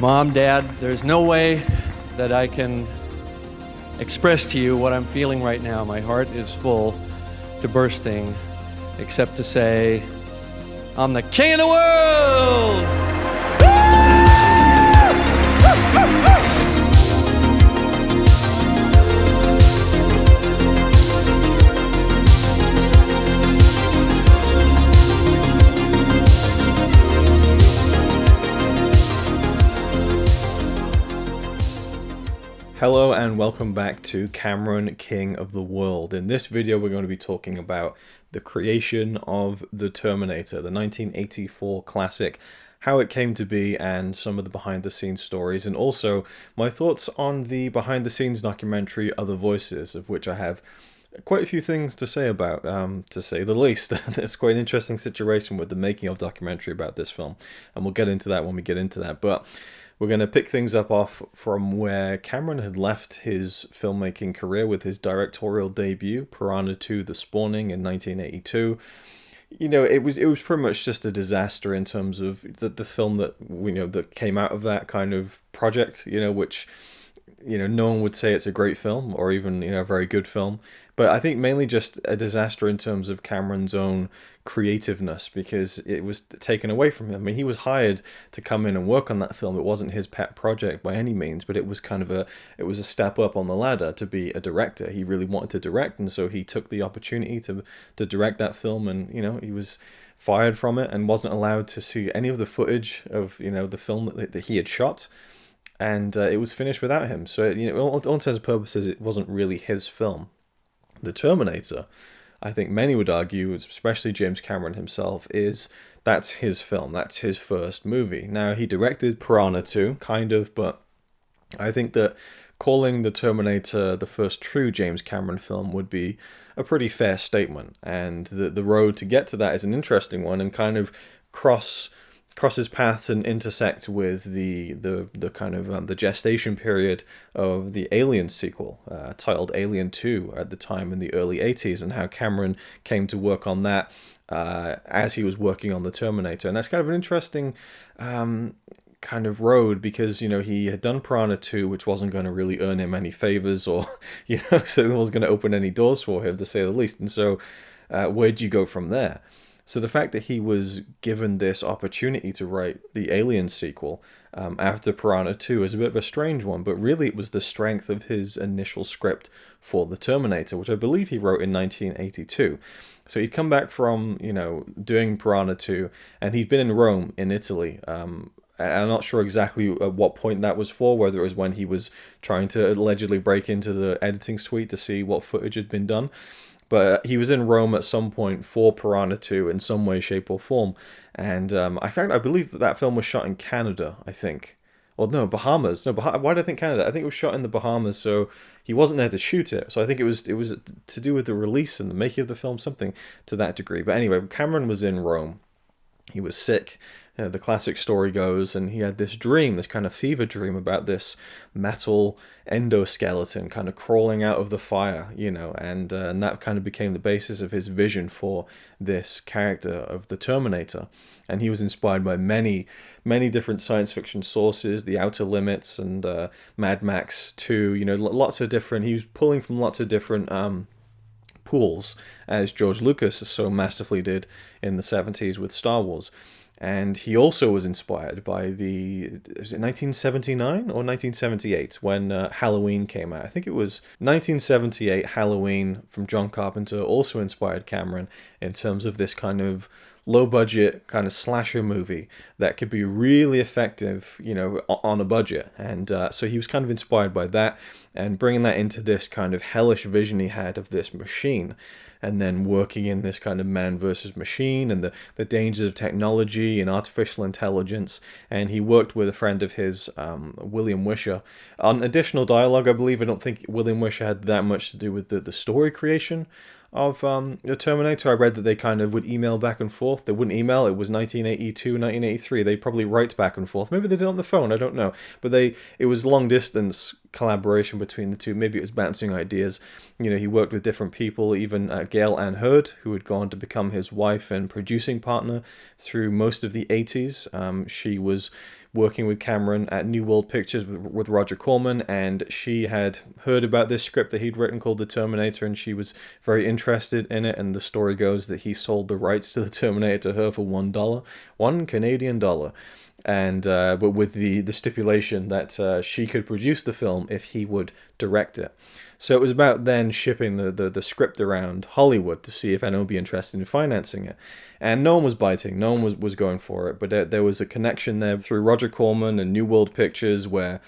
Mom, Dad, there's no way that I can express to you what I'm feeling right now. My heart is full to bursting, except to say, I'm the king of the world! Hello and welcome back to Cameron, King of the World. In this video we're going to be talking about the creation of the Terminator, the 1984 classic, how it came to be and some of the behind the scenes stories, and also my thoughts on the behind the scenes documentary Other Voices, of which I have quite a few things to say about, to say the least. It's quite an interesting situation with the making of documentary about this film, and we'll get into that when we get into that. But we're going to pick things up off from where Cameron had left his filmmaking career with his directorial debut, Piranha II: The Spawning, in 1982. You know, it was pretty much just a disaster in terms of the film that that came out of that kind of project. Which no one would say it's a great film or even a very good film, but I think mainly just a disaster in terms of Cameron's own creativeness, because it was taken away from him. I mean, he was hired to come in and work on that film. It wasn't his pet project by any means, but it was kind of a step up on the ladder to be a director. He really wanted to direct, and so he took the opportunity to direct that film, and he was fired from it and wasn't allowed to see any of the footage of the film that he had shot. And it was finished without him. So, all intents and purposes, it wasn't really his film. The Terminator, I think many would argue, especially James Cameron himself, that's his film. That's his first movie. Now, he directed Piranha II, kind of, but I think that calling The Terminator the first true James Cameron film would be a pretty fair statement. And the road to get to that is an interesting one, and kind of crosses paths and intersect with the kind of the gestation period of the Alien sequel, titled Alien 2 at the time in the early 80s, and how Cameron came to work on that as he was working on the Terminator. And that's kind of an interesting kind of road, because he had done Piranha 2, which wasn't going to really earn him any favors, or so it wasn't going to open any doors for him, to say the least. And so where'd you go from there? So the fact that he was given this opportunity to write the Alien sequel after Piranha 2 is a bit of a strange one, but really it was the strength of his initial script for the Terminator, which I believe he wrote in 1982. So he'd come back from, doing Piranha 2, and he'd been in Rome, in Italy. And I'm not sure exactly at what point that was for, whether it was when he was trying to allegedly break into the editing suite to see what footage had been done. But he was in Rome at some point for Piranha 2 in some way, shape, or form. And I believe that film was shot in Canada, I think. Or no, Bahamas. No, why do I think Canada? I think it was shot in the Bahamas, so he wasn't there to shoot it. So I think it was to do with the release and the making of the film, something to that degree. But anyway, Cameron was in Rome. He was sick. The classic story goes, and he had this dream, this kind of fever dream about this metal endoskeleton kind of crawling out of the fire, and that kind of became the basis of his vision for this character of the Terminator. And he was inspired by many, many different science fiction sources, The Outer Limits and Mad Max 2, lots of different, he was pulling from lots of different pools, as George Lucas so masterfully did in the 70s with Star Wars. And he also was inspired by was it 1979 or 1978 when Halloween came out? I think it was 1978 Halloween from John Carpenter also inspired Cameron in terms of this kind of low-budget kind of slasher movie that could be really effective, on a budget. And so he was kind of inspired by that, and bringing that into this kind of hellish vision he had of this machine, and then working in this kind of man versus machine and the dangers of technology and artificial intelligence. And he worked with a friend of his, William Wisher, on additional dialogue, I believe. I don't think William Wisher had that much to do with the story creation of the Terminator. I read that they kind of would email back and forth. They wouldn't email. It was 1982, 1983. They'd probably write back and forth. Maybe they did on the phone. I don't know. But it was long distance collaboration between the two. Maybe it was bouncing ideas. You know, he worked with different people, even Gail Ann Hurd, who had gone to become his wife and producing partner through most of the 80s. She was working with Cameron at New World Pictures with Roger Corman, and she had heard about this script that he'd written called The Terminator, and she was very interested in it. And the story goes that he sold the rights to The Terminator to her for $1, $1 Canadian dollar. And but with the stipulation that she could produce the film if he would direct it. So it was about then shipping the script around Hollywood to see if anyone would be interested in financing it. And no one was biting, no one was going for it. But there was a connection there through Roger Corman and New World Pictures, where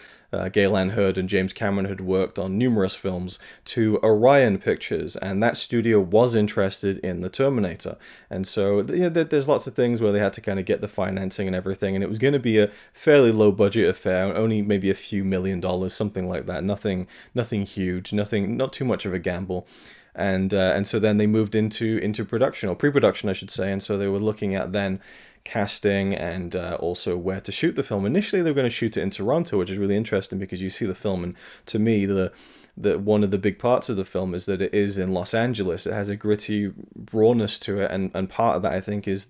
Gail Ann Hurd and James Cameron had worked on numerous films, to Orion Pictures, and that studio was interested in The Terminator. And so there's lots of things where they had to kind of get the financing and everything, and it was going to be a fairly low budget affair, only maybe a few $1 million, something like that. Nothing huge, not too much of a gamble. And so then they moved into production, or pre-production, I should say. And so they were looking at then casting and also where to shoot the film. Initially, they were going to shoot it in Toronto, which is really interesting because you see the film, and to me, the one of the big parts of the film is that it is in Los Angeles. It has a gritty rawness to it, and part of that, I think, is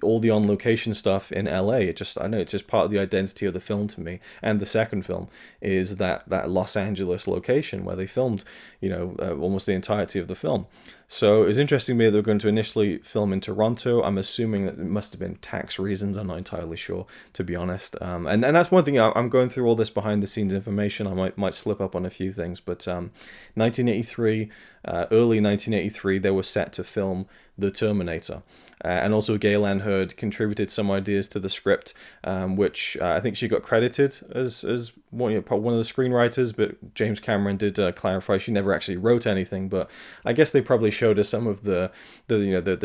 all the on location stuff in LA. I know it's just part of the identity of the film to me. And the second film is that Los Angeles location where they filmed, almost the entirety of the film. So it was interesting to me that they were going to initially film in Toronto. I'm assuming that it must have been tax reasons. I'm not entirely sure, to be honest. And that's one thing. I'm going through all this behind the scenes information. I might slip up on a few things. But 1983, early 1983, they were set to film The Terminator. And also Gail Ann Hurd contributed some ideas to the script, which I think she got credited as one of the screenwriters, but James Cameron did clarify she never actually wrote anything. But I guess they probably showed us some of the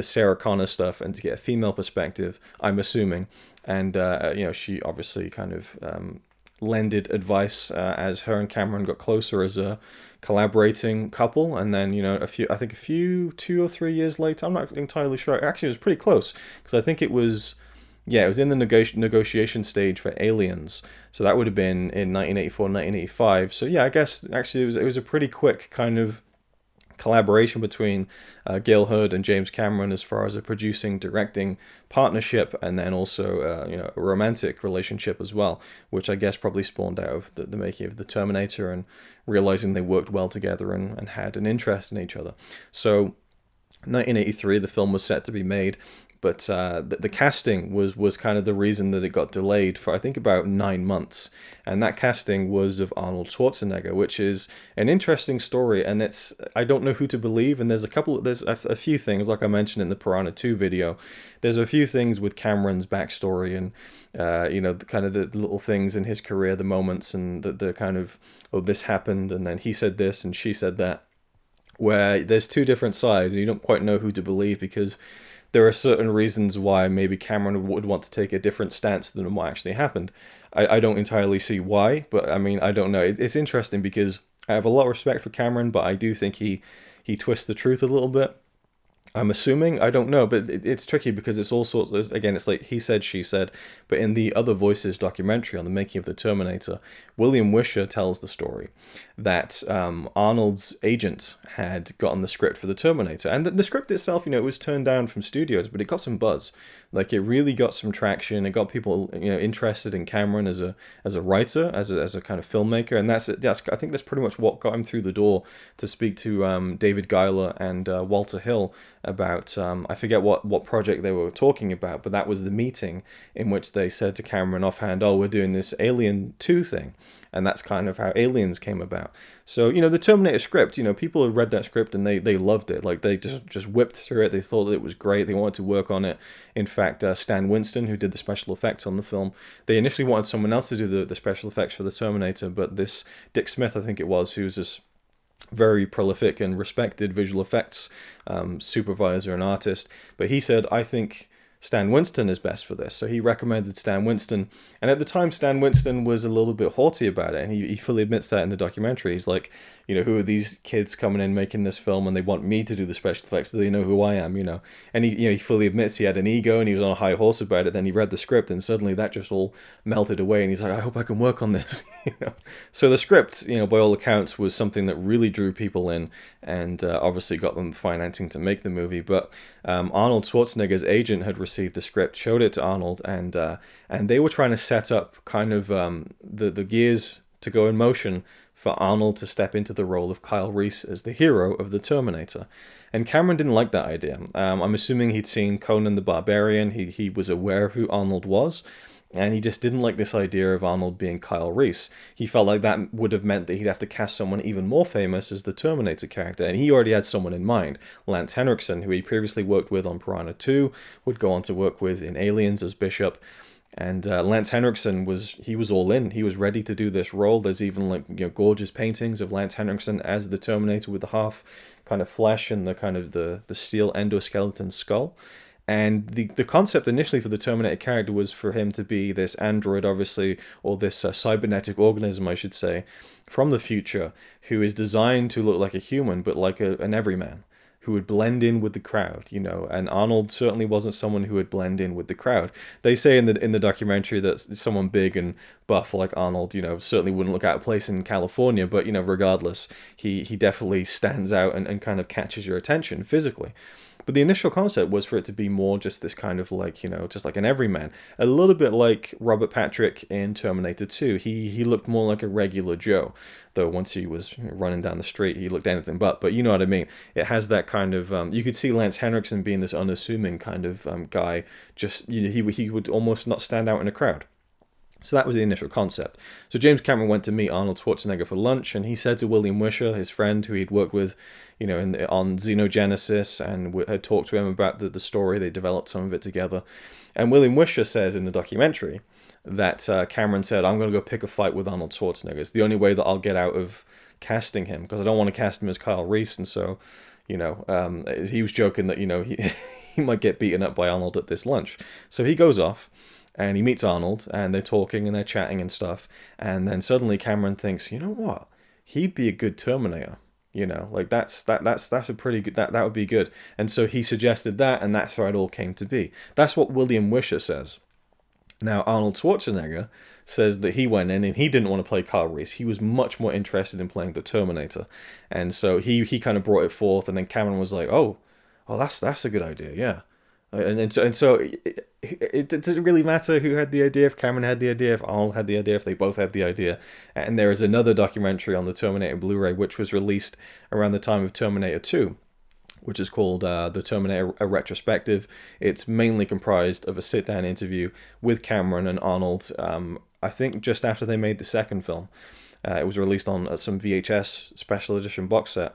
Sarah Connor stuff, and to get a female perspective, I'm assuming. And she obviously kind of lended advice as her and Cameron got closer as a collaborating couple. And then a few 2 or 3 years later, I'm not entirely sure, actually it was pretty close, because I think it was in the negotiation stage for Aliens, so that would have been in 1984, 1985. So I guess actually it was a pretty quick kind of collaboration between Gail Hurd and James Cameron as far as a producing, directing partnership, and then also a romantic relationship as well, which I guess probably spawned out of the making of The Terminator and realizing they worked well together and had an interest in each other. So 1983, the film was set to be made, but the casting was kind of the reason that it got delayed for, I think, about 9 months. And that casting was of Arnold Schwarzenegger, which is an interesting story. And I don't know who to believe. And there's a few things, like I mentioned in the Piranha II video. There's a few things with Cameron's backstory and, kind of the little things in his career, the moments, and the kind of, this happened, and then he said this and she said that, where there's two different sides and you don't quite know who to believe, because there are certain reasons why maybe Cameron would want to take a different stance than what actually happened. I don't entirely see why, but I mean, I don't know. It's interesting because I have a lot of respect for Cameron, but I do think he twists the truth a little bit. I'm assuming, I don't know, but it's tricky because it's all sorts of, again, it's like he said, she said, but in the Other Voices documentary on the making of The Terminator, William Wisher tells the story that Arnold's agent had gotten the script for The Terminator, and the script itself, it was turned down from studios, but it got some buzz. Like, it really got some traction. It got people, interested in Cameron as a writer, as a kind of filmmaker, and that's I think that's pretty much what got him through the door to speak to David Giler and Walter Hill about, I forget what project they were talking about, but that was the meeting in which they said to Cameron offhand, we're doing this Alien 2 thing. And that's kind of how Aliens came about. So, the Terminator script, people had read that script and they loved it. Like, they just whipped through it. They thought that it was great. They wanted to work on it. In fact, Stan Winston, who did the special effects on the film, they initially wanted someone else to do the special effects for the Terminator, but this Dick Smith, I think it was, who's this very prolific and respected visual effects supervisor and artist, but he said, I think Stan Winston is best for this. So he recommended Stan Winston. And at the time, Stan Winston was a little bit haughty about it. And he fully admits that in the documentary. He's like, who are these kids coming in making this film and they want me to do the special effects? Do they know who I am, And he fully admits he had an ego and he was on a high horse about it. Then he read the script and suddenly that just all melted away. And he's like, I hope I can work on this, So the script, by all accounts, was something that really drew people in and obviously got them financing to make the movie. But Arnold Schwarzenegger's agent had received the script, showed it to Arnold, and they were trying to set up kind of the gears to go in motion for Arnold to step into the role of Kyle Reese as the hero of the Terminator. And Cameron didn't like that idea. I'm assuming he'd seen Conan the Barbarian. He was aware of who Arnold was. And he just didn't like this idea of Arnold being Kyle Reese. He felt like that would have meant that he'd have to cast someone even more famous as the Terminator character. And he already had someone in mind. Lance Henriksen, who he previously worked with on Piranha II, would go on to work with in Aliens as Bishop. And Lance Henriksen was all in. He was ready to do this role. There's even gorgeous paintings of Lance Henriksen as the Terminator with the half kind of flesh and the kind of the steel endoskeleton skull. And the concept initially for the Terminator character was for him to be this android, obviously, or this cybernetic organism, I should say, from the future, who is designed to look like a human, but like an everyman, who would blend in with the crowd, And Arnold certainly wasn't someone who would blend in with the crowd. They say in the documentary that someone big and buff like Arnold, certainly wouldn't look out of place in California, but regardless, he definitely stands out and kind of catches your attention physically. But the initial concept was for it to be more just this kind of just like an everyman. A little bit like Robert Patrick in Terminator 2. He looked more like a regular Joe. Though once he was running down the street, he looked anything but. But you know what I mean. It has that kind of... you could see Lance Henriksen being this unassuming kind of guy. Just, he would almost not stand out in a crowd. So that was the initial concept. So James Cameron went to meet Arnold Schwarzenegger for lunch, and he said to William Wisher, his friend who he'd worked with, on Xenogenesis, and had talked to him about the story. They developed some of it together. And William Wisher says in the documentary that Cameron said, I'm going to go pick a fight with Arnold Schwarzenegger. It's the only way that I'll get out of casting him, because I don't want to cast him as Kyle Reese. And so, he was joking that, he might get beaten up by Arnold at this lunch. So he goes off. And he meets Arnold, and they're talking and they're chatting and stuff. And then suddenly Cameron thinks, you know what? He'd be a good Terminator. That's a pretty good, that would be good. And so he suggested that, and that's how it all came to be. That's what William Wisher says. Now, Arnold Schwarzenegger says that he went in and he didn't want to play Kyle Reese. He was much more interested in playing the Terminator. And so he kind of brought it forth, and then Cameron was like, oh, that's a good idea, yeah. And so it doesn't really matter who had the idea, if Cameron had the idea, if Arnold had the idea, if they both had the idea. And there is another documentary on the Terminator Blu-ray, which was released around the time of Terminator 2, which is called The Terminator, a Retrospective. It's mainly comprised of a sit-down interview with Cameron and Arnold, I think just after they made the second film. It was released on some VHS special edition box set.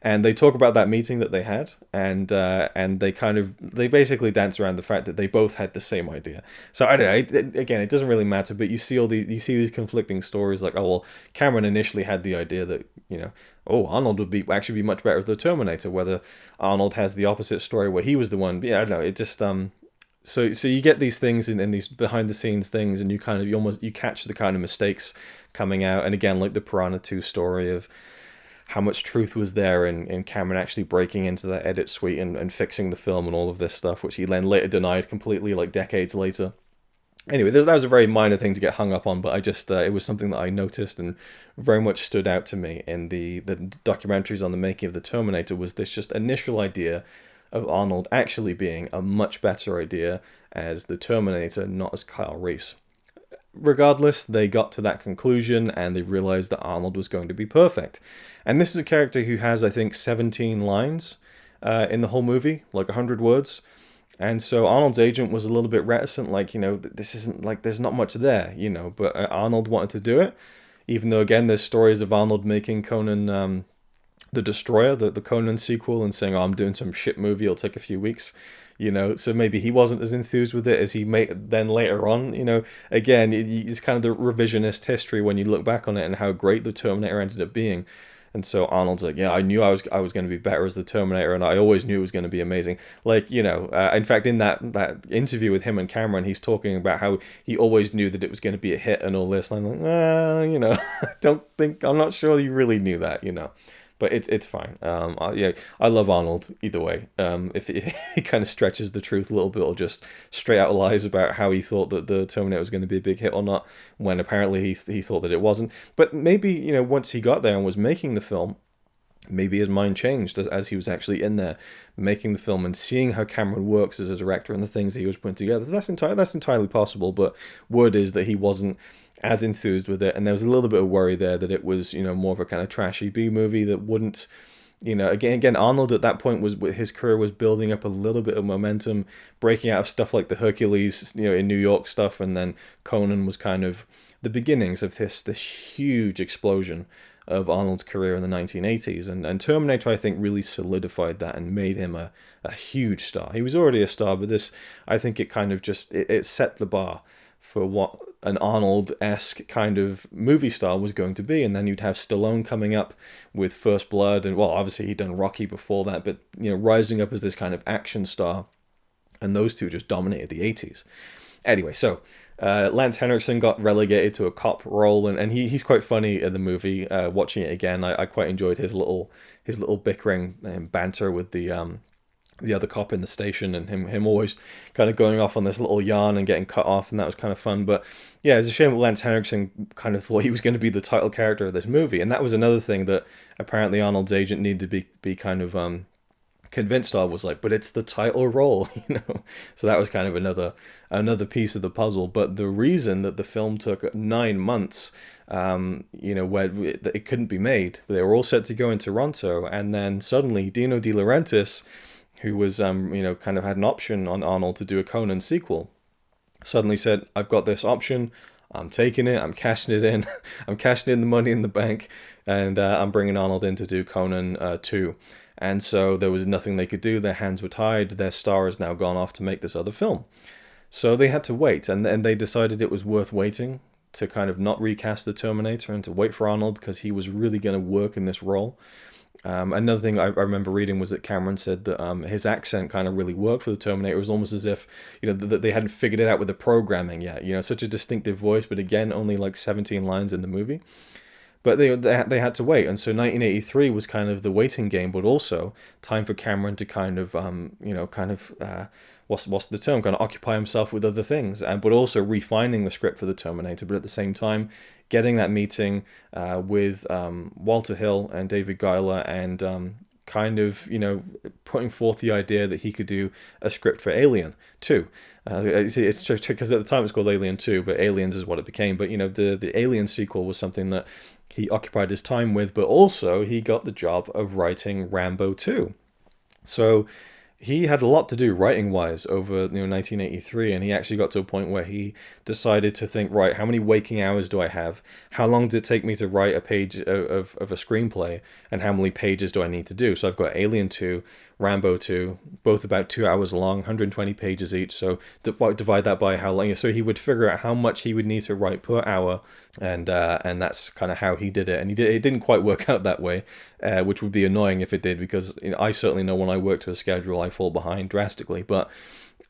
And they talk about that meeting that they had, and they basically dance around the fact that they both had the same idea. So I don't know. Again, it doesn't really matter, but you see these conflicting stories like, oh well, Cameron initially had the idea that Arnold would actually be much better as the Terminator. Whether Arnold has the opposite story where he was the one, yeah, I don't know. It just So you get these things in these behind the scenes things, and you catch the kind of mistakes coming out. And again, like the Piranha II story of how much truth was there in Cameron actually breaking into that edit suite and fixing the film and all of this stuff, which he then later denied completely, like decades later. Anyway, that was a very minor thing to get hung up on, but I just it was something that I noticed and very much stood out to me in the documentaries on the making of the Terminator, was this just initial idea of Arnold actually being a much better idea as the Terminator, not as Kyle Reese. Regardless, they got to that conclusion and they realized that Arnold was going to be perfect. And this is a character who has, I think, 17 lines in the whole movie, like 100 words. And so Arnold's agent was a little bit reticent, like, this isn't like, there's not much there, but Arnold wanted to do it. Even though, again, there's stories of Arnold making Conan the Destroyer, the Conan sequel, and saying, I'm doing some shit movie, it'll take a few weeks. So maybe he wasn't as enthused with it as he may then later on. Again, it's kind of the revisionist history when you look back on it and how great the Terminator ended up being. And so Arnold's like, yeah, I knew I was going to be better as the Terminator, and I always knew it was going to be amazing. Like, in fact, in that interview with him and Cameron, he's talking about how he always knew that it was going to be a hit and all this. And I'm like, well, I'm not sure you really knew that, But it's fine. I love Arnold either way. If he kind of stretches the truth a little bit, or just straight out lies about how he thought that the Terminator was going to be a big hit or not, when apparently he thought that it wasn't. But maybe once he got there and was making the film, maybe his mind changed as he was actually in there making the film and seeing how Cameron works as a director and the things that he was putting together. That's entirely possible. But word is that he wasn't as enthused with it, and there was a little bit of worry there that it was more of a kind of trashy B movie that wouldn't, again Arnold at that point his career was building up a little bit of momentum, breaking out of stuff like the Hercules in New York stuff, and then Conan was kind of the beginnings of this huge explosion of Arnold's career in the 1980s, and Terminator, I think, really solidified that and made him a huge star. He was already a star, but this, I think, it kind of just it set the bar for what an Arnold-esque kind of movie star was going to be. And then you'd have Stallone coming up with First Blood, and well, obviously he'd done Rocky before that, but rising up as this kind of action star, and those two just dominated the 80s. Anyway, so Lance Henriksen got relegated to a cop role, and he's quite funny in the movie. Watching it again, I quite enjoyed his little bickering and banter with the other cop in the station, and him always kind of going off on this little yarn and getting cut off, and that was kind of fun. But yeah, it's a shame that Lance Henriksen kind of thought he was going to be the title character of this movie, and that was another thing that apparently Arnold's agent needed to be kind of convinced of, was like, but it's the title role, So that was kind of another piece of the puzzle. But the reason that the film took 9 months, where it couldn't be made, they were all set to go in Toronto, and then suddenly Dino De Laurentiis, who was kind of had an option on Arnold to do a Conan sequel, suddenly said, I've got this option, I'm taking it, I'm cashing it in, I'm cashing in the money in the bank, and I'm bringing Arnold in to do Conan 2. And so there was nothing they could do, their hands were tied, their star has now gone off to make this other film. So they had to wait, and they decided it was worth waiting to kind of not recast the Terminator and to wait for Arnold, because he was really going to work in this role. Another thing I remember reading was that Cameron said that his accent kind of really worked for the Terminator. It was almost as if that they hadn't figured it out with the programming yet. Such a distinctive voice, but again, only like 17 lines in the movie. But they had to wait, and so 1983 was kind of the waiting game, but also time for Cameron to kind of what's the term? Kind of occupy himself with other things, but also refining the script for the Terminator. But at the same time, getting that meeting with Walter Hill and David Giler, and putting forth the idea that he could do a script for Alien 2. It's because at the time it was called Alien 2, but Aliens is what it became. But the Alien sequel was something that he occupied his time with, but also he got the job of writing Rambo 2. So he had a lot to do writing-wise over 1983, and he actually got to a point where he decided to think, right, how many waking hours do I have? How long did it take me to write a page of a screenplay? And how many pages do I need to do? So I've got Alien 2, Rambo 2, both about 2 hours long, 120 pages each. So divide that by how long. So he would figure out how much he would need to write per hour, and that's kind of how he did it. And it didn't quite work out that way, which would be annoying if it did, because I certainly know when I work to a schedule, I fall behind drastically. But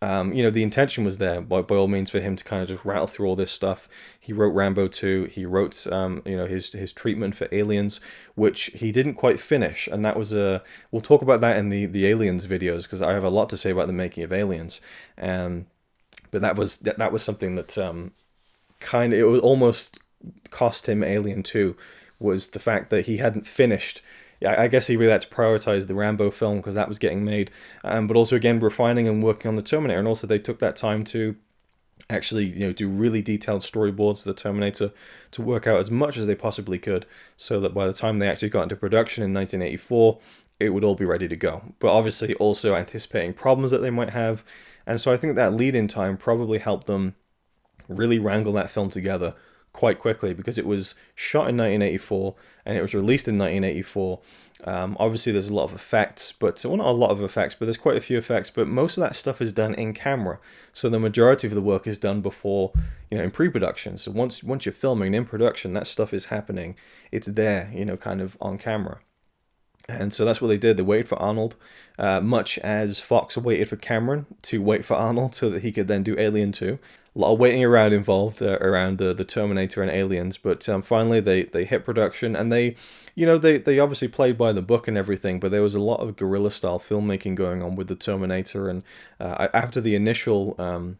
the intention was there by all means for him to kind of just rattle through all this stuff. He wrote Rambo 2. He wrote his treatment for Aliens, which he didn't quite finish, and that was we'll talk about that in the Aliens videos, because I have a lot to say about the making of Aliens. But that was something that it was almost cost him Alien 2, was the fact that he hadn't finished. I guess he really had to prioritize the Rambo film because that was getting made, but also again refining and working on the Terminator, and also they took that time to actually do really detailed storyboards for the Terminator to work out as much as they possibly could, so that by the time they actually got into production in 1984, it would all be ready to go. But obviously also anticipating problems that they might have, and so I think that lead-in time probably helped them really wrangle that film together quite quickly because it was shot in 1984 and it was released in 1984. Obviously there's a lot of effects, but well, not a lot of effects, but there's quite a few effects, but most of that stuff is done in camera. So the majority of the work is done before, in pre-production. So once you're filming in production, that stuff is happening. It's there, kind of on camera. And so that's what they did. They waited for Arnold, much as Fox waited for Cameron to wait for Arnold so that he could then do Alien 2. A lot of waiting around involved around the Terminator and Aliens, but finally they hit production, and they obviously played by the book and everything, but there was a lot of guerrilla style filmmaking going on with the Terminator, and after the initial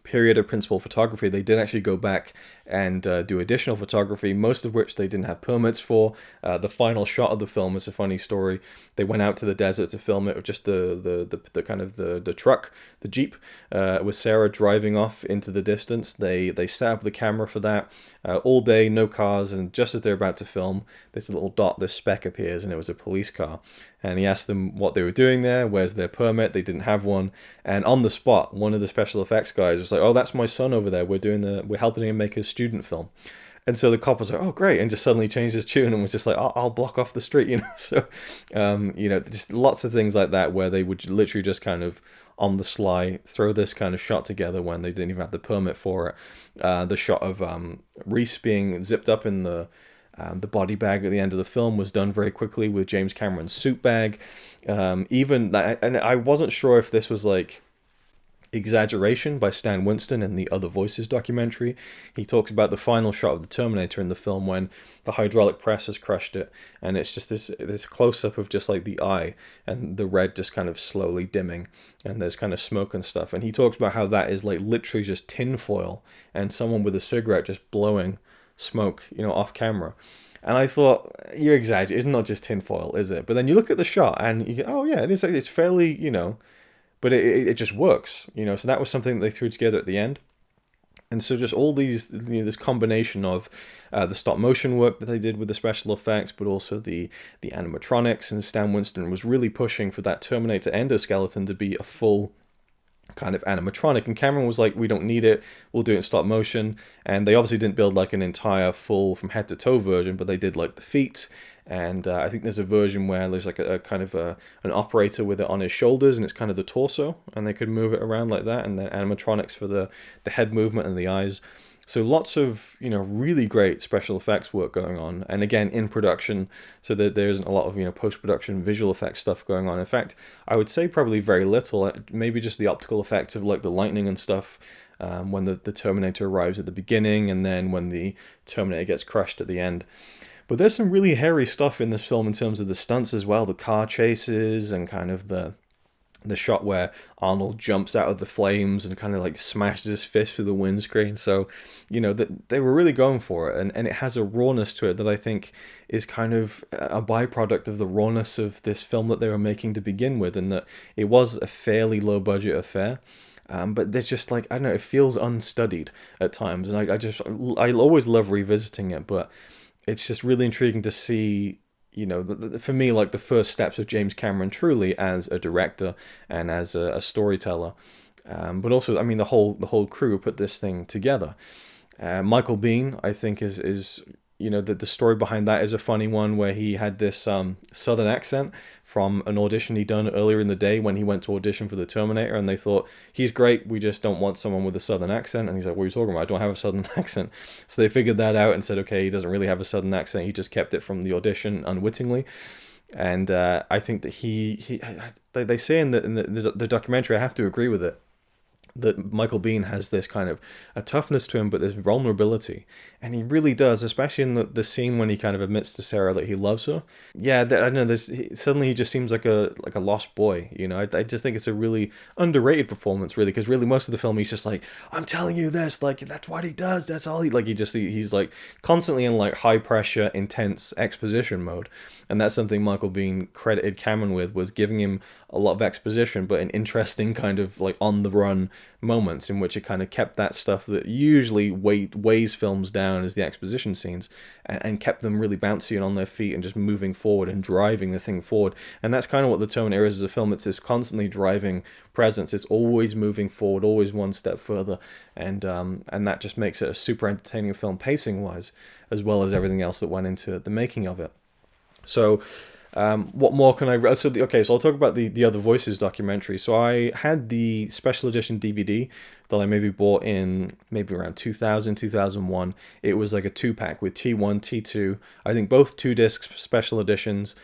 period of principal photography, they did actually go back and do additional photography, most of which they didn't have permits for. The final shot of the film is a funny story. They went out to the desert to film it with just the kind of the truck, the Jeep, with Sarah driving off into the distance. They set up the camera for that all day, no cars, and just as they're about to film, this little dot, this speck appears, and it was a police car. And he asked them what they were doing there, where's their permit. They didn't have one. And on the spot, one of the special effects guys was like, "Oh, that's my son over there. We're helping him make his student film." And so the cop was like, "Oh, great," and just suddenly changed his tune and was just like, "I'll block off the street," So, just lots of things like that where they would literally just kind of on the sly throw this kind of shot together when they didn't even have the permit for it. The shot of Reese being zipped up in the body bag at the end of the film was done very quickly with James Cameron's suit bag. And I wasn't sure if this was like exaggeration by Stan Winston in the Other Voices documentary. He talks about the final shot of the Terminator in the film when the hydraulic press has crushed it, and it's just this close-up of just like the eye and the red just kind of slowly dimming, and there's kind of smoke and stuff. And he talks about how that is like literally just tin foil and someone with a cigarette just blowing smoke, off camera. And I thought, you're exaggerating. It's not just tinfoil, is it? But then you look at the shot and you go, oh yeah, it's fairly, but it just works, So that was something that they threw together at the end. And so just all these, this combination of the stop motion work that they did with the special effects, but also the animatronics, and Stan Winston was really pushing for that Terminator endoskeleton to be a full kind of animatronic, and Cameron was like, we don't need it, we'll do it in stop motion. And they obviously didn't build like an entire full from head to toe version, but they did like the feet, and I think there's a version where there's like a kind of an operator with it on his shoulders, and it's kind of the torso, and they could move it around like that, and then animatronics for the head movement and the eyes. So lots of, really great special effects work going on. And again, in production, so that there isn't a lot of, post-production visual effects stuff going on. In fact, I would say probably very little, maybe just the optical effects of like the lightning and stuff when the Terminator arrives at the beginning, and then when the Terminator gets crushed at the end. But there's some really hairy stuff in this film in terms of the stunts as well, the car chases and kind of the shot where Arnold jumps out of the flames and kind of like smashes his fist through the windscreen. So, that they were really going for it. And it has a rawness to it that I think is kind of a byproduct of the rawness of this film that they were making to begin with, and that it was a fairly low budget affair. But there's just like, I don't know, it feels unstudied at times. And I always love revisiting it, but it's just really intriguing to see, for me, like the first steps of James Cameron truly as a director and as a storyteller. But also, I mean, the whole crew put this thing together. Michael Biehn, I think, is the story behind that is a funny one, where he had this southern accent from an audition he'd done earlier in the day when he went to audition for the Terminator, and they thought, he's great, we just don't want someone with a southern accent. And he's like, what are you talking about? I don't have a southern accent. So they figured that out and said, okay, he doesn't really have a southern accent, he just kept it from the audition unwittingly. And I think that they say in the documentary, I have to agree with it, that Michael Biehn has this kind of a toughness to him, but this vulnerability, and he really does, especially in the scene when he kind of admits to Sarah that he loves her. Yeah, I don't know. Suddenly he just seems like a lost boy. I just think it's a really underrated performance, really, because really most of the film he's just like, I'm telling you this, like that's what he does. That's all he's like constantly in like high pressure, intense exposition mode. And that's something Michael Biehn credited Cameron with, was giving him a lot of exposition, but in interesting kind of like on the run moments in which it kind of kept that stuff that usually weighs films down as the exposition scenes, and kept them really bouncy and on their feet and just moving forward and driving the thing forward. And that's kind of what the Terminator is as a film. It's this constantly driving presence. It's always moving forward, always one step further, and that just makes it a super entertaining film pacing wise, as well as everything else that went into the making of it. So what more can I... So I'll talk about the Other Voices documentary. So I had the special edition DVD that I maybe bought in maybe around 2000, 2001. It was like a 2-pack with T1, T2, I think both 2-disc special editions,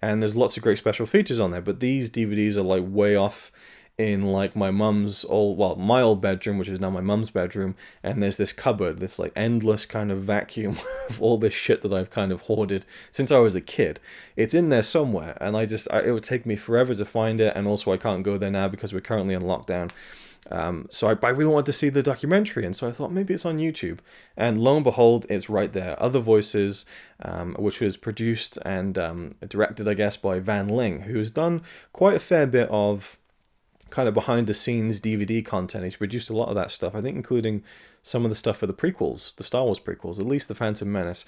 and there's lots of great special features on there, but these DVDs are like way off in like my my old bedroom, which is now my mum's bedroom, and there's this cupboard, this like endless kind of vacuum of all this shit that I've kind of hoarded since I was a kid. It's in there somewhere, and it would take me forever to find it, and also I can't go there now because we're currently in lockdown. So I really wanted to see the documentary, and so I thought maybe it's on YouTube, and lo and behold, it's right there. Other Voices, which was produced and directed, I guess, by Van Ling, who's done quite a fair bit of kind of behind the scenes DVD content. He's produced a lot of that stuff, I think, including some of the stuff for the prequels, the Star Wars prequels, at least the Phantom Menace.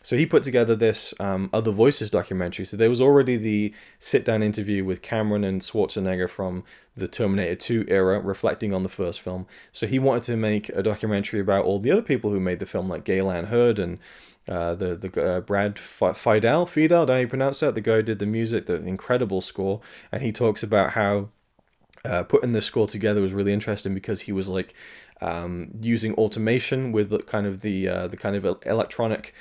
So he put together this Other Voices documentary. So there was already the sit-down interview with Cameron and Schwarzenegger from the Terminator 2 era, reflecting on the first film. So he wanted to make a documentary about all the other people who made the film, like Galen Hurd and Brad Fidel, I don't know how you pronounce that, the guy who did the music, the incredible score. And he talks about how putting this score together was really interesting because he was like using automation with the kind of electronic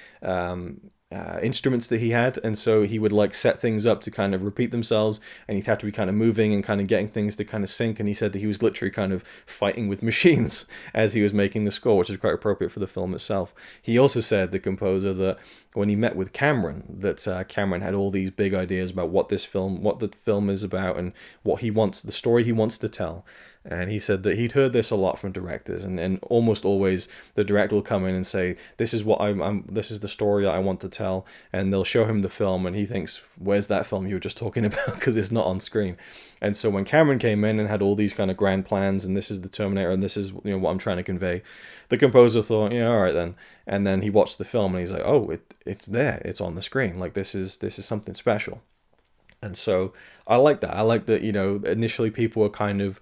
instruments that he had, and so he would like set things up to kind of repeat themselves, and he'd have to be kind of moving and kind of getting things to kind of sync. And he said that he was literally kind of fighting with machines as he was making the score, which is quite appropriate for the film itself. He also said, the composer, that when he met with Cameron, that Cameron had all these big ideas about what the film is about, and the story he wants to tell. And he said that he'd heard this a lot from directors, and almost always the director will come in and say, this is what this is the story that I want to tell, and they'll show him the film, and he thinks, where's that film you were just talking about, because it's not on screen. And so when Cameron came in and had all these kind of grand plans, and this is the Terminator, and this is, what I'm trying to convey, the composer thought, yeah, all right then. And then he watched the film and he's like, oh, it's there, it's on the screen, like this is something special. And so I like that. I like that, initially people were kind of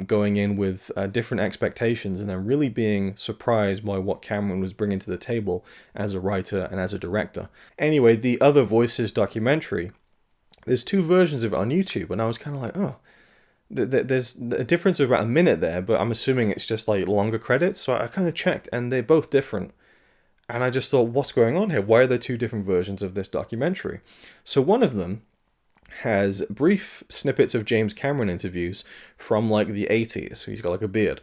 going in with different expectations, and then really being surprised by what Cameron was bringing to the table as a writer and as a director. Anyway, the Other Voices documentary, there's 2 versions of it on YouTube, and I was kind of like, oh, there's a difference of about a minute there, but I'm assuming it's just like longer credits. So I kind of checked, and they're both different. And I just thought, what's going on here? Why are there 2 different versions of this documentary? So one of them has brief snippets of James Cameron interviews from like the 80s. He's got like a beard.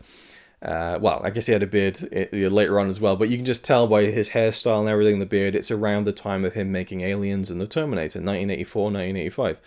Well, I guess he had a beard later on as well, but you can just tell by his hairstyle and everything, the beard, it's around the time of him making Aliens and the Terminator, 1984, 1985,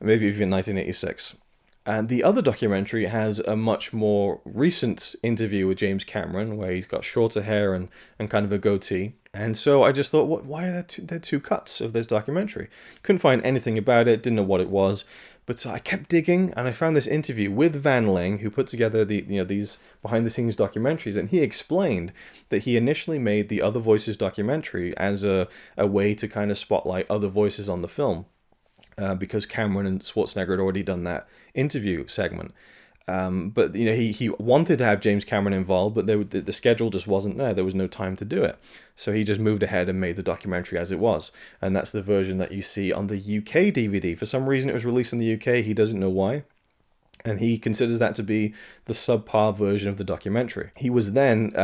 maybe even 1986. And the other documentary has a much more recent interview with James Cameron, where he's got shorter hair and kind of a goatee. And so I just thought, why are there 2 cuts of this documentary? Couldn't find anything about it, didn't know what it was. But so I kept digging, and I found this interview with Van Ling, who put together these behind-the-scenes documentaries, and he explained that he initially made the Other Voices documentary as a way to kind of spotlight other voices on the film. Because Cameron and Schwarzenegger had already done that interview segment. But he wanted to have James Cameron involved, but the schedule just wasn't there. There was no time to do it. So he just moved ahead and made the documentary as it was. And that's the version that you see on the UK DVD. For some reason it was released in the UK. He doesn't know why. And he considers that to be the subpar version of the documentary. He was then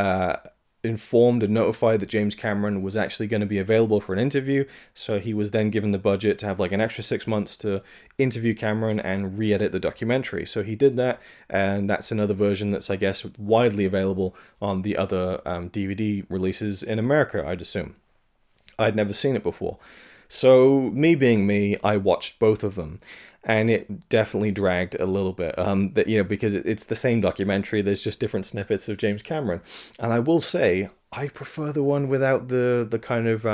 informed and notified that James Cameron was actually going to be available for an interview, so he was then given the budget to have like an extra 6 months to interview Cameron and re-edit the documentary. So he did that, and that's another version that's, I guess, widely available on the other DVD releases in America, I'd assume. I'd never seen it before. So me being me, I watched both of them. And it definitely dragged a little bit, because it's the same documentary. There's just different snippets of James Cameron. And I will say, I prefer the one without the kind of,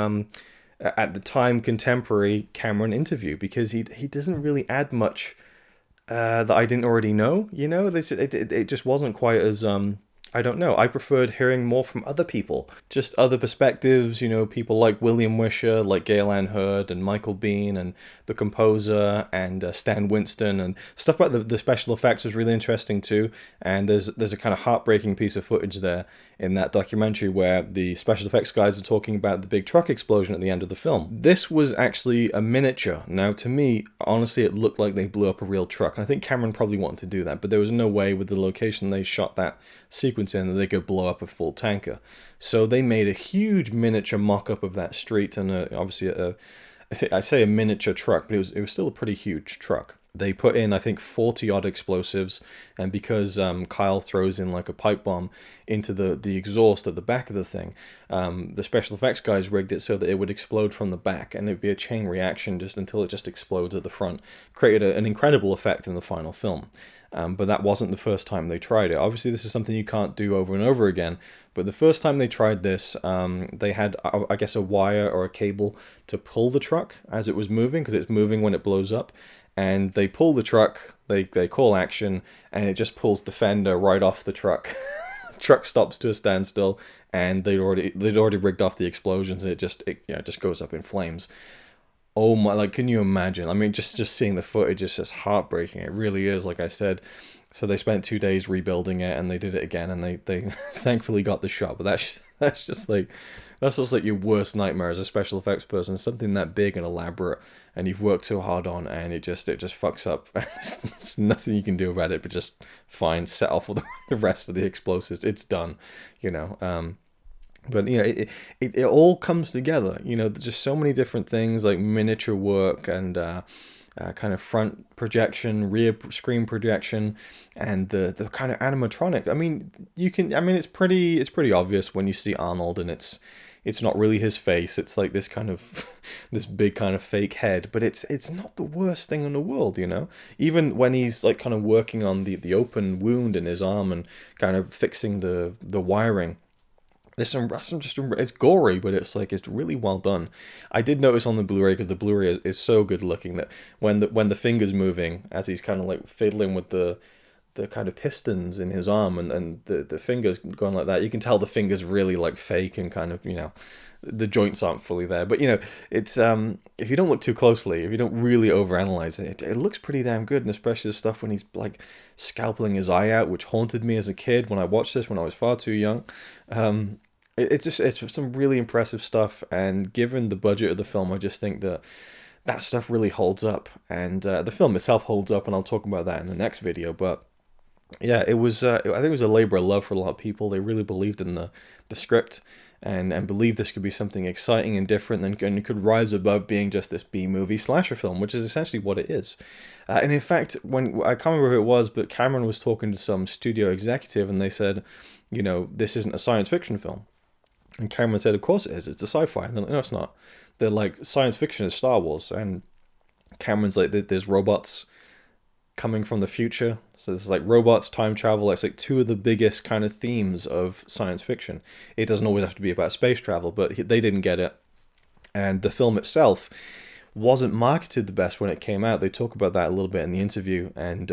at the time, contemporary Cameron interview, because he doesn't really add much that I didn't already know. You know, it just wasn't quite as I don't know. I preferred hearing more from other people, just other perspectives. You know, people like William Wisher, like Gail Ann Hurd, and Michael Biehn, and the composer, and Stan Winston, and stuff about the special effects was really interesting too. And there's a kind of heartbreaking piece of footage there in that documentary where the special effects guys are talking about the big truck explosion at the end of the film. This was actually a miniature. Now, to me, honestly, it looked like they blew up a real truck. And I think Cameron probably wanted to do that, but there was no way with the location they shot that sequence in that they could blow up a full tanker. So they made a huge miniature mock-up of that street, and obviously I say a miniature truck, but it was still a pretty huge truck. They put in, I think, 40 odd explosives, and because Kyle throws in like a pipe bomb into the exhaust at the back of the thing, the special effects guys rigged it so that it would explode from the back, and it'd be a chain reaction just until it just explodes at the front. Created an incredible effect in the final film. But that wasn't the first time they tried it. Obviously, this is something you can't do over and over again. But the first time they tried this, they had, I guess, a wire or a cable to pull the truck as it was moving, because it's moving when it blows up. And they pull the truck, they call action, and it just pulls the fender right off the truck. Truck stops to a standstill, and they'd already rigged off the explosions, and it just goes up in flames. Oh my, like, can you imagine? I mean, just seeing the footage is just heartbreaking. It really is, like I said. So they spent 2 days rebuilding it, and they did it again, and they thankfully got the shot. But that's just like your worst nightmare as a special effects person. Something that big and elaborate, and you've worked so hard on, and it just fucks up. There's nothing you can do about it, but just fine, set off all the rest of the explosives. It's done, you know. But you know, it all comes together. You know, there's just so many different things like miniature work and kind of front projection, rear screen projection, and the kind of animatronic. I mean, it's pretty obvious when you see Arnold, and it's not really his face. It's like this kind of this big kind of fake head, but it's not the worst thing in the world, you know. Even when he's like kind of working on the open wound in his arm and kind of fixing the wiring. There's some it's gory, but it's really well done. I did notice on the Blu-ray, because the Blu-ray is so good looking, that when the finger's moving as he's kind of like fiddling with the kind of pistons in his arm, and the fingers going like that, you can tell the fingers really like fake and kind of, you know, the joints aren't fully there. But you know, it's if you don't look too closely, if you don't really overanalyze it, it looks pretty damn good, and especially the stuff when he's like scalpeling his eye out, which haunted me as a kid when I watched this when I was far too young. It's some really impressive stuff, and given the budget of the film, I just think that stuff really holds up, and the film itself holds up, and I'll talk about that in the next video. But yeah, it was I think it was a labor of love for a lot of people. They really believed in the script, and believed this could be something exciting and different, and could rise above being just this B-movie slasher film, which is essentially what it is. And in fact, when I can't remember who it was, but Cameron was talking to some studio executive, and they said, you know, this isn't a science fiction film. And Cameron said, of course it is, it's a sci-fi. And they're like, no, it's not. They're like, science fiction is Star Wars. And Cameron's like, there's robots coming from the future. So there's like robots, time travel. It's like two of the biggest kind of themes of science fiction. It doesn't always have to be about space travel, but they didn't get it. And the film itself wasn't marketed the best when it came out. They talk about that a little bit in the interview, and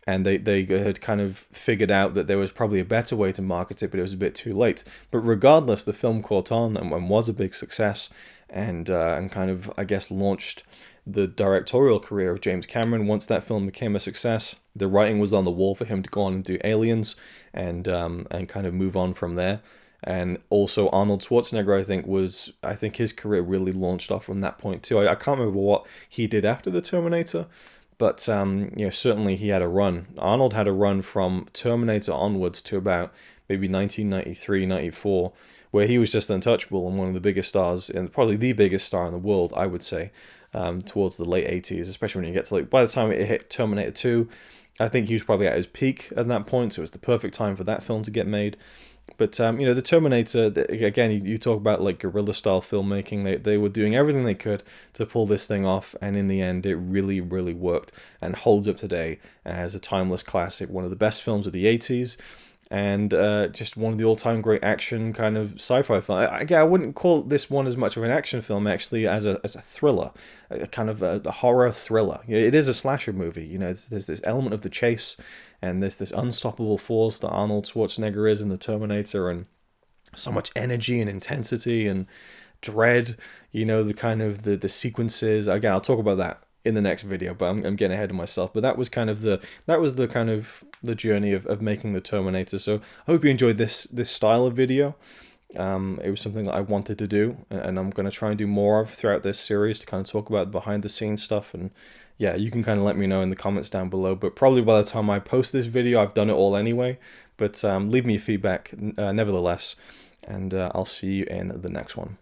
they had kind of figured out that there was probably a better way to market it, but it was a bit too late. But regardless, the film caught on and was a big success, and kind of, I guess, launched the directorial career of James Cameron. Once that film became a success, the writing was on the wall for him to go on and do Aliens, and kind of move on from there. And also Arnold Schwarzenegger, I think his career really launched off from that point too. I can't remember what he did after the Terminator, but you know, certainly he had a run. Arnold had a run from Terminator onwards to about maybe 1993, 94, where he was just untouchable and one of the biggest stars, and probably the biggest star in the world, I would say, towards the late 80s, especially when you get to, like, by the time it hit Terminator 2, I think he was probably at his peak at that point, so it was the perfect time for that film to get made. But you know, the Terminator, again, you talk about like guerrilla style filmmaking. They were doing everything they could to pull this thing off, and in the end, it really, really worked and holds up today as a timeless classic, one of the best films of the 80s. and just one of the all-time great action kind of sci-fi film. Again, I wouldn't call this one as much of an action film actually as a thriller, a kind of a horror thriller. It is a slasher movie. You know, there's this element of the chase, and there's this unstoppable force that Arnold Schwarzenegger is in the Terminator, and so much energy and intensity and dread. You know, the kind of the sequences. Again, I'll talk about that in the next video, but I'm getting ahead of myself. But that was kind of the journey of making the Terminator. So I hope you enjoyed this style of video. It was something that I wanted to do, and I'm going to try and do more of throughout this series to kind of talk about the behind the scenes stuff. And yeah, you can kind of let me know in the comments down below, but probably by the time I post this video I've done it all anyway. But leave me your feedback nevertheless, and I'll see you in the next one.